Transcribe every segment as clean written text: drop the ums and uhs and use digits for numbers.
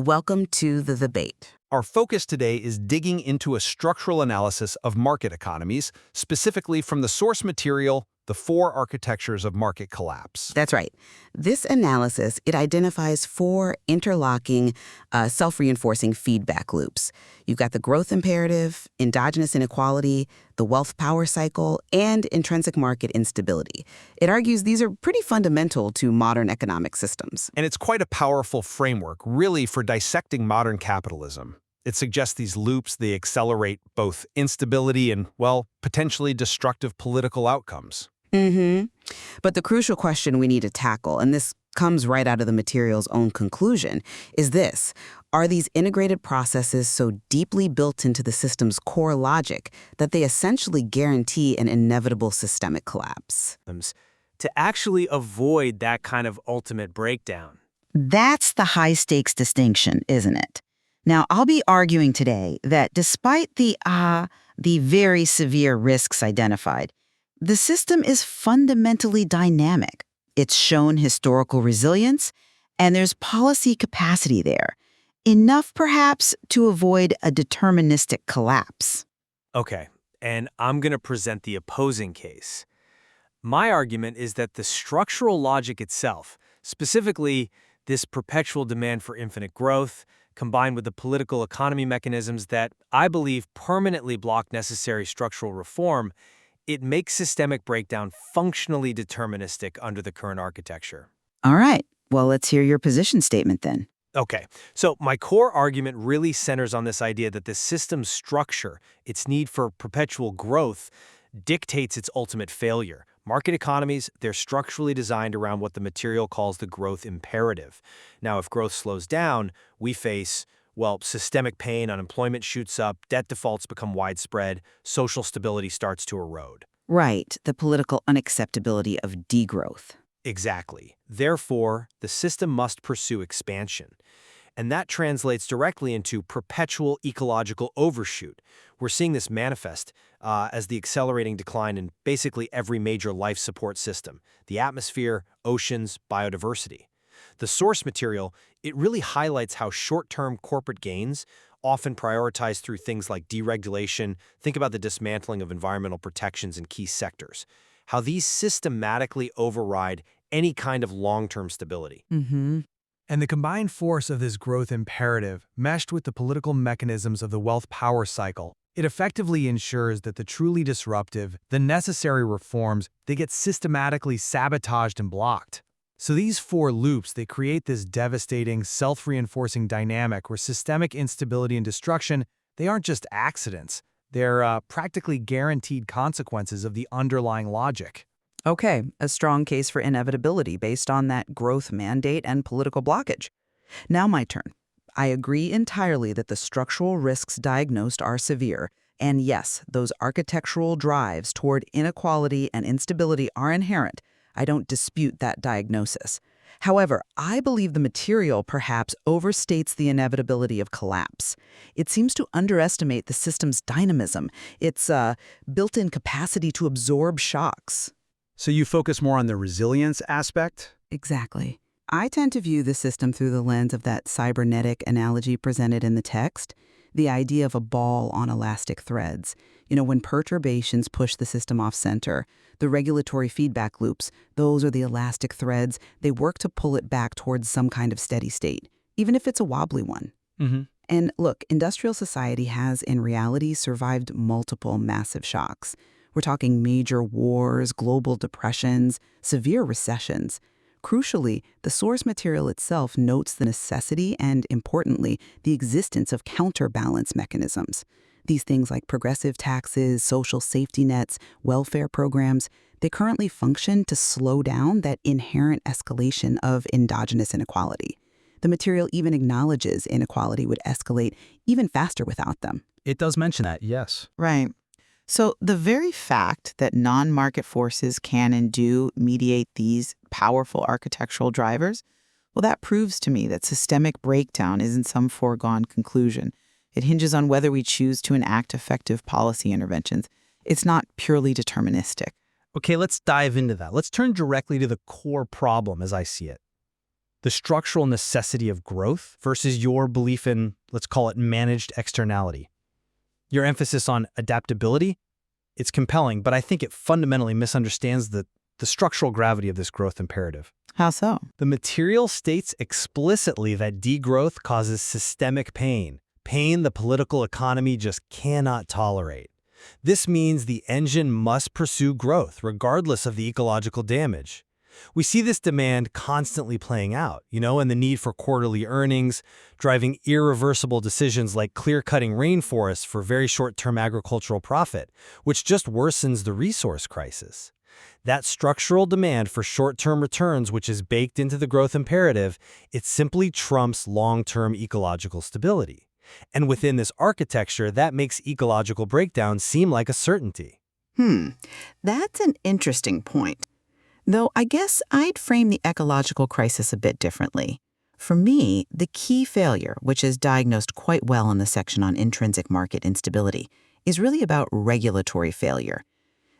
Welcome to the debate. Our focus today is digging into a structural analysis of market economies, specifically from the source material, The Four Architectures of Market Collapse. That's right. This analysis, it identifies four interlocking, self-reinforcing feedback loops. You've got the growth imperative, endogenous inequality, the wealth power cycle, and intrinsic market instability. It argues these are pretty fundamental to modern economic systems. And it's quite a powerful framework, really, for dissecting modern capitalism. It suggests these loops, they accelerate both instability and, well, potentially destructive political outcomes. But the crucial question we need to tackle, and this comes right out of the material's own conclusion, is this. Are these integrated processes so deeply built into the system's core logic that they essentially guarantee an inevitable systemic collapse? To actually avoid that kind of ultimate breakdown. That's the high-stakes distinction, isn't it? Now, I'll be arguing today that despite the very severe risks identified, the system is fundamentally dynamic. It's shown historical resilience, and there's policy capacity there, enough perhaps to avoid a deterministic collapse. Okay, and I'm going to present the opposing case. My argument is that the structural logic itself, specifically this perpetual demand for infinite growth, combined with the political economy mechanisms that I believe permanently block necessary structural reform, it makes systemic breakdown functionally deterministic under the current architecture. All right, well, let's hear your position statement then. Okay, so my core argument really centers on this idea that the system's structure, its need for perpetual growth, dictates its ultimate failure. Market economies, they're structurally designed around what the material calls the growth imperative. Now, if growth slows down, we face, well, systemic pain, unemployment shoots up, debt defaults become widespread, social stability starts to erode. Right, the political unacceptability of degrowth. Exactly. Therefore, the system must pursue expansion. And that translates directly into perpetual ecological overshoot. We're seeing this manifest as the accelerating decline in basically every major life support system: the atmosphere, oceans, biodiversity. The source material, it really highlights how short-term corporate gains, often prioritized through things like deregulation, think about the dismantling of environmental protections in key sectors, how these systematically override any kind of long-term stability. And the combined force of this growth imperative, meshed with the political mechanisms of the wealth power cycle, it effectively ensures that the truly disruptive, the necessary reforms, they get systematically sabotaged and blocked. So these four loops, they create this devastating, self-reinforcing dynamic where systemic instability and destruction, they aren't just accidents. They're practically guaranteed consequences of the underlying logic. Okay, a strong case for inevitability based on that growth mandate and political blockage. Now my turn. I agree entirely that the structural risks diagnosed are severe, and yes, those architectural drives toward inequality and instability are inherent. I don't dispute that diagnosis. However, I believe the material perhaps overstates the inevitability of collapse. It seems to underestimate the system's dynamism, its built-in capacity to absorb shocks. So you focus more on the resilience aspect? Exactly. I tend to view the system through the lens of that cybernetic analogy presented in the text, the idea of a ball on elastic threads. You know, when perturbations push the system off center, the regulatory feedback loops, those are the elastic threads, they work to pull it back towards some kind of steady state, even if it's a wobbly one. And look, industrial society has, in reality, survived multiple massive shocks. We're talking major wars, global depressions, severe recessions. Crucially, the source material itself notes the necessity and, importantly, the existence of counterbalance mechanisms. These things like progressive taxes, social safety nets, welfare programs, they currently function to slow down that inherent escalation of endogenous inequality. The material even acknowledges inequality would escalate even faster without them. It does mention that, yes. Right. So the very fact that non-market forces can and do mediate these powerful architectural drivers, well, that proves to me that systemic breakdown isn't some foregone conclusion. It hinges on whether we choose to enact effective policy interventions. It's not purely deterministic. Okay, let's dive into that. Let's turn directly to the core problem as I see it. the structural necessity of growth versus your belief in, let's call it, managed externality. Your emphasis on adaptability, it's compelling, but I think it fundamentally misunderstands the structural gravity of this growth imperative. How so? The material states explicitly that degrowth causes systemic pain the political economy just cannot tolerate. This means the engine must pursue growth regardless of the ecological damage. We see this demand constantly playing out, and the need for quarterly earnings, driving irreversible decisions like clear-cutting rainforests for very short-term agricultural profit, which just worsens the resource crisis. That structural demand for short-term returns, which is baked into the growth imperative, it simply trumps long-term ecological stability. And within this architecture, that makes ecological breakdown seem like a certainty. That's an interesting point. Though I guess I'd frame the ecological crisis a bit differently. For me, the key failure, which is diagnosed quite well in the section on intrinsic market instability, is really about regulatory failure.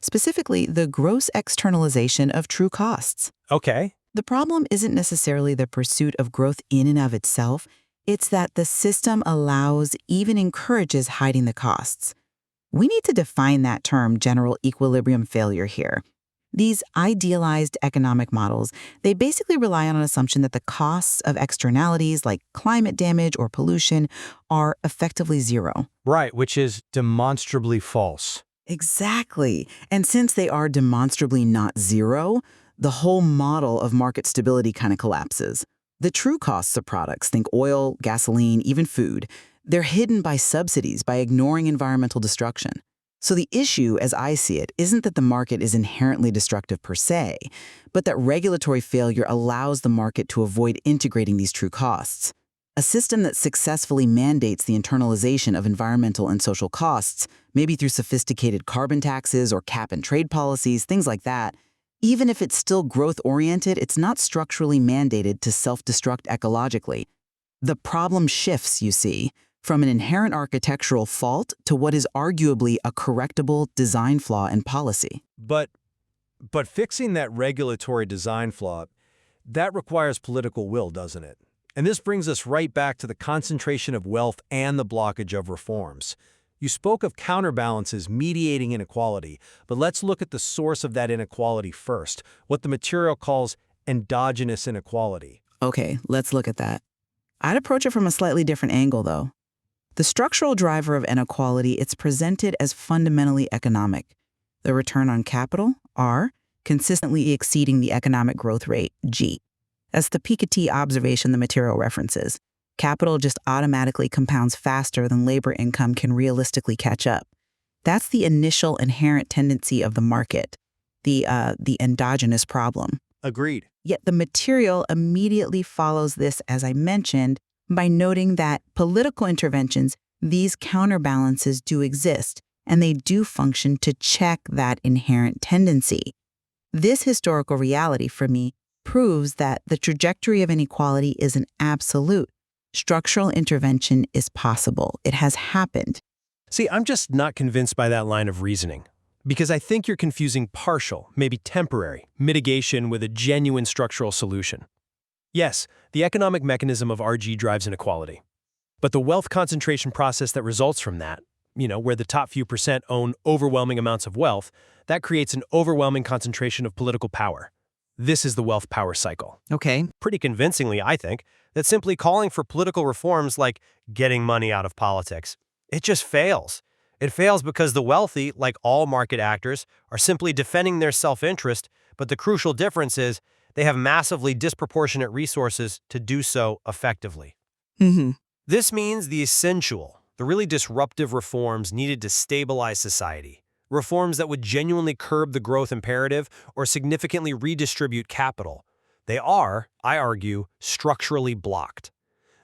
Specifically, the gross externalization of true costs. Okay. The problem isn't necessarily the pursuit of growth in and of itself. It's that the system allows, even encourages hiding the costs. We need to define that term general equilibrium failure here. These idealized economic models, they basically rely on an assumption that the costs of externalities like climate damage or pollution are effectively zero. Right, which is demonstrably false. Exactly. And since they are demonstrably not zero, the whole model of market stability kind of collapses. The true costs of products, think oil, gasoline, even food, they're hidden by subsidies, by ignoring environmental destruction. So the issue, as I see it, isn't that the market is inherently destructive per se, but that regulatory failure allows the market to avoid integrating these true costs. A system that successfully mandates the internalization of environmental and social costs, maybe through sophisticated carbon taxes or cap-and-trade policies, things like that, even if it's still growth-oriented, it's not structurally mandated to self-destruct ecologically. The problem shifts, you see, from an inherent architectural fault to what is arguably a correctable design flaw in policy. But fixing that regulatory design flaw, that requires political will, doesn't it? And this brings us right back to the concentration of wealth and the blockage of reforms. You spoke of counterbalances mediating inequality, but let's look at the source of that inequality first, what the material calls endogenous inequality. Okay, let's look at that. I'd approach it from a slightly different angle, though. The structural driver of inequality, it's presented as fundamentally economic. The return on capital, R, consistently exceeding the economic growth rate, G. That's the Piketty observation the material references. Capital just automatically compounds faster than labor income can realistically catch up. That's the initial inherent tendency of the market, the endogenous problem. Agreed. Yet the material immediately follows this, as I mentioned, by noting that political interventions, these counterbalances do exist, and they do function to check that inherent tendency. This historical reality, for me, proves that the trajectory of inequality isn't absolute. Structural intervention is possible. It has happened. See, I'm just not convinced by that line of reasoning. Because I think you're confusing partial, maybe temporary, mitigation with a genuine structural solution. Yes, the economic mechanism of RG drives inequality. But the wealth concentration process that results from that, where the top few percent own overwhelming amounts of wealth, that creates an overwhelming concentration of political power. This is the wealth power cycle. Okay. Pretty convincingly, I think, that simply calling for political reforms like getting money out of politics, it just fails. It fails because the wealthy, like all market actors, are simply defending their self-interest, but the crucial difference is they have massively disproportionate resources to do so effectively. This means the essential, the really disruptive reforms needed to stabilize society, reforms that would genuinely curb the growth imperative or significantly redistribute capital, they are, I argue, structurally blocked.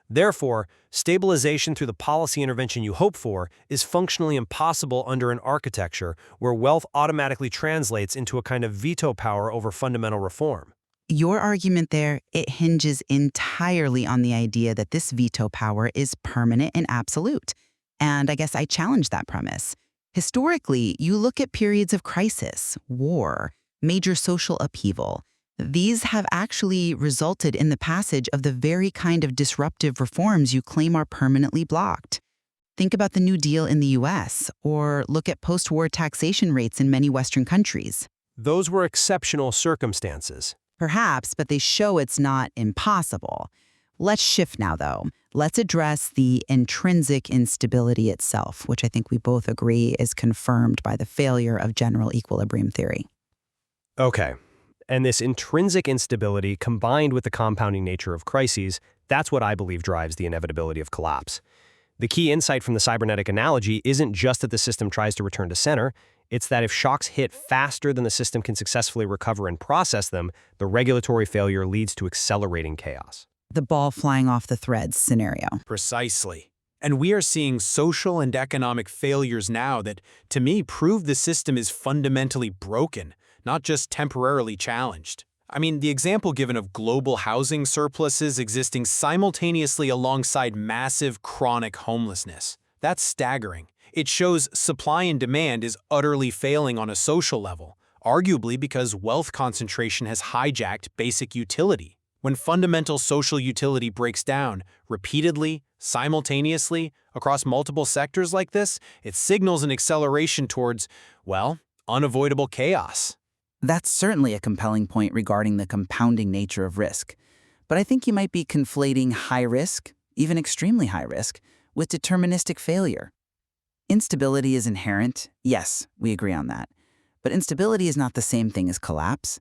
Therefore, stabilization through the policy intervention you hope for is functionally impossible under an architecture where wealth automatically translates into a kind of veto power over fundamental reform. Your argument there, it hinges entirely on the idea that this veto power is permanent and absolute. And I guess I challenge that premise. Historically, you look at periods of crisis, war, major social upheaval, These have actually resulted in the passage of the very kind of disruptive reforms you claim are permanently blocked. Think about the New Deal in the US, or look at post-war taxation rates in many Western countries. Those were exceptional circumstances. Perhaps, but they show it's not impossible. Let's shift now, though. Let's address the intrinsic instability itself, which I think we both agree is confirmed by the failure of general equilibrium theory. Okay. And this intrinsic instability, combined with the compounding nature of crises, that's what I believe drives the inevitability of collapse. The key insight from the cybernetic analogy isn't just that the system tries to return to center, it's that if shocks hit faster than the system can successfully recover and process them, the regulatory failure leads to accelerating chaos. The ball flying off the threads scenario. Precisely. And we are seeing social and economic failures now that, to me, prove the system is fundamentally broken, not just temporarily challenged. I mean, the example given of global housing surpluses existing simultaneously alongside massive chronic homelessness. That's staggering. It shows supply and demand is utterly failing on a social level, arguably because wealth concentration has hijacked basic utility. When fundamental social utility breaks down repeatedly, simultaneously, across multiple sectors like this, it signals an acceleration towards, well, unavoidable chaos. That's certainly a compelling point regarding the compounding nature of risk. But I think you might be conflating high risk, even extremely high risk, with deterministic failure. Instability is inherent. Yes, we agree on that. But instability is not the same thing as collapse.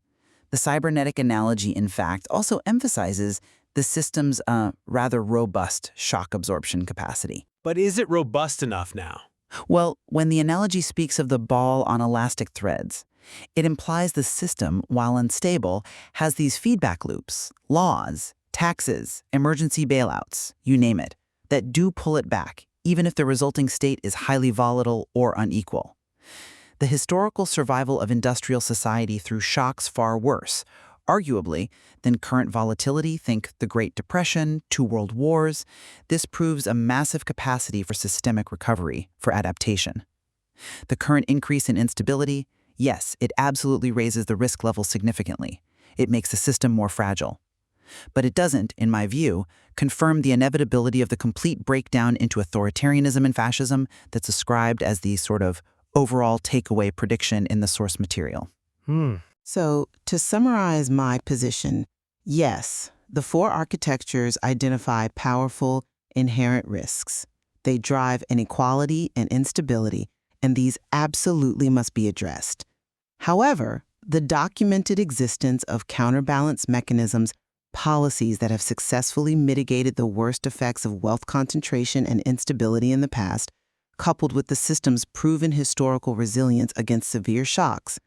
The cybernetic analogy, in fact, also emphasizes the system's rather robust shock absorption capacity. But is it robust enough now? Well, when the analogy speaks of the ball on elastic threads, it implies the system, while unstable, has these feedback loops, laws, taxes, emergency bailouts, you name it, that do pull it back, even if the resulting state is highly volatile or unequal. The historical survival of industrial society through shocks far worse, arguably, than current volatility, think the Great Depression, 2 world wars. This proves a massive capacity for systemic recovery, for adaptation. The current increase in instability, yes, it absolutely raises the risk level significantly. It makes the system more fragile. But it doesn't, in my view, confirm the inevitability of the complete breakdown into authoritarianism and fascism that's ascribed as the sort of overall takeaway prediction in the source material. So, to summarize my position, yes, the 4 architectures identify powerful, inherent risks. They drive inequality and instability, and these absolutely must be addressed. However, the documented existence of counterbalance mechanisms, policies that have successfully mitigated the worst effects of wealth concentration and instability in the past, coupled with the system's proven historical resilience against severe shocks,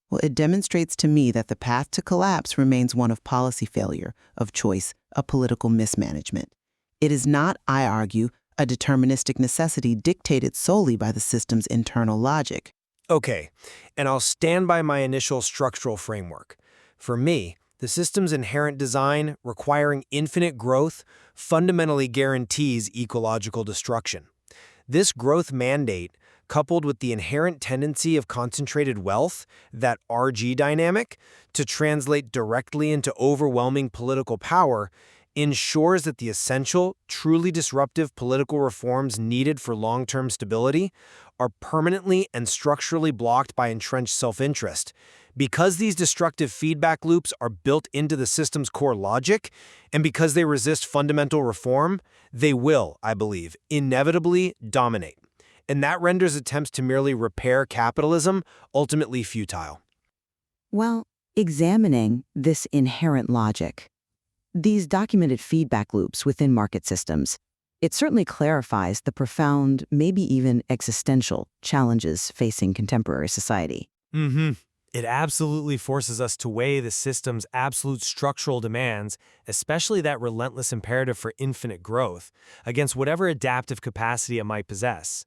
well, it demonstrates to me that the path to collapse remains one of policy failure, of choice, of political mismanagement. It is not, I argue, a deterministic necessity dictated solely by the system's internal logic. Okay, and I'll stand by my initial structural framework. For me, the system's inherent design, requiring infinite growth, fundamentally guarantees ecological destruction. This growth mandate, coupled with the inherent tendency of concentrated wealth, that RG dynamic, to translate directly into overwhelming political power, ensures that the essential, truly disruptive political reforms needed for long-term stability are permanently and structurally blocked by entrenched self-interest. Because these destructive feedback loops are built into the system's core logic, and because they resist fundamental reform, they will, I believe, inevitably dominate. And that renders attempts to merely repair capitalism ultimately futile. Well, examining this inherent logic, these documented feedback loops within market systems, it certainly clarifies the profound, maybe even existential challenges facing contemporary society. It absolutely forces us to weigh the system's absolute structural demands, especially that relentless imperative for infinite growth, against whatever adaptive capacity it might possess.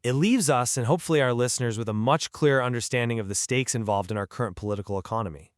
It leaves us, and hopefully our listeners, with a much clearer understanding of the stakes involved in our current political economy.